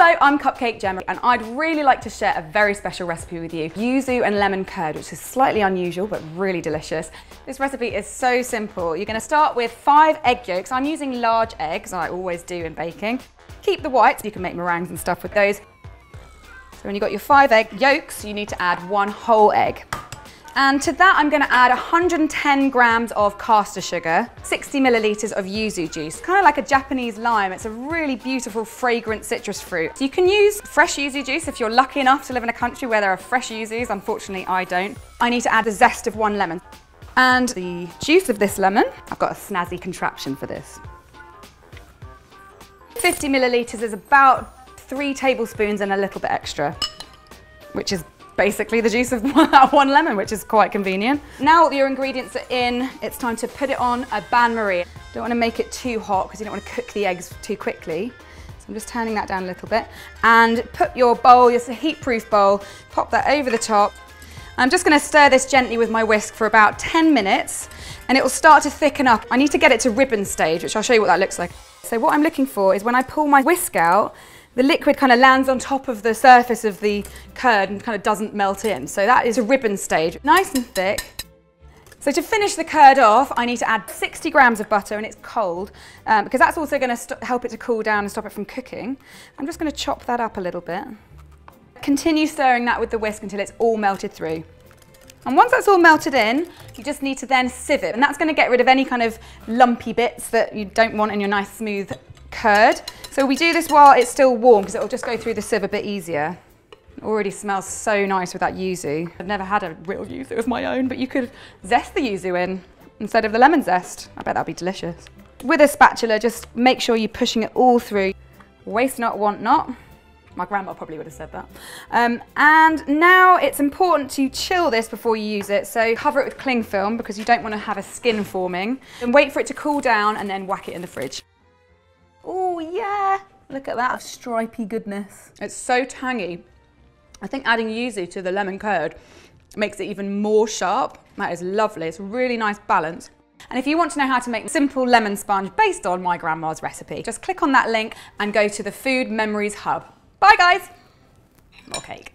Hello, I'm Cupcake Jemma and I'd really like to share a very special recipe with you. Yuzu and lemon curd, which is slightly unusual but really delicious. This recipe is so simple. You're going to start with 5 egg yolks. I'm using large eggs, I always do in baking. Keep the whites, you can make meringues and stuff with those. So when you've got your 5 egg yolks, you need to add 1 whole egg. And to that, I'm going to add 110 grams of caster sugar, 60 milliliters of yuzu juice, kind of like a Japanese lime. It's a really beautiful, fragrant citrus fruit. So you can use fresh yuzu juice if you're lucky enough to live in a country where there are fresh yuzus. Unfortunately, I don't. I need to add the zest of 1 lemon. And the juice of this lemon, I've got a snazzy contraption for this. 50 milliliters is about 3 tablespoons and a little bit extra, which is basically the juice of 1 lemon, which is quite convenient. Now all your ingredients are in, it's time to put it on a bain-marie. Don't want to make it too hot because you don't want to cook the eggs too quickly. So I'm just turning that down a little bit. And put your bowl, your heat-proof bowl, pop that over the top. I'm just going to stir this gently with my whisk for about 10 minutes and it will start to thicken up. I need to get it to ribbon stage, which I'll show you what that looks like. So what I'm looking for is when I pull my whisk out, the liquid kind of lands on top of the surface of the curd and kind of doesn't melt in. So that is a ribbon stage, nice and thick. So to finish the curd off, I need to add 60 grams of butter and it's cold because that's also going to help it to cool down and stop it from cooking. I'm just going to chop that up a little bit. Continue stirring that with the whisk until it's all melted through. And once that's all melted in, you just need to then sieve it. And that's going to get rid of any kind of lumpy bits that you don't want in your nice smooth curd. So we do this while it's still warm because it will just go through the sieve a bit easier. It already smells so nice with that yuzu. I've never had a real yuzu of my own, but you could zest the yuzu in instead of the lemon zest. I bet that'd be delicious. With a spatula, just make sure you're pushing it all through. Waste not, want not. My grandma probably would have said that. And now it's important to chill this before you use it. So cover it with cling film because you don't want to have a skin forming. And wait for it to cool down and then whack it in the fridge. Oh yeah, look at that stripy goodness. It's so tangy. I think adding yuzu to the lemon curd makes it even more sharp. That is lovely, it's a really nice balance. And if you want to know how to make a simple lemon sponge based on my grandma's recipe, just click on that link and go to the Food Memories Hub. Bye guys. More cake.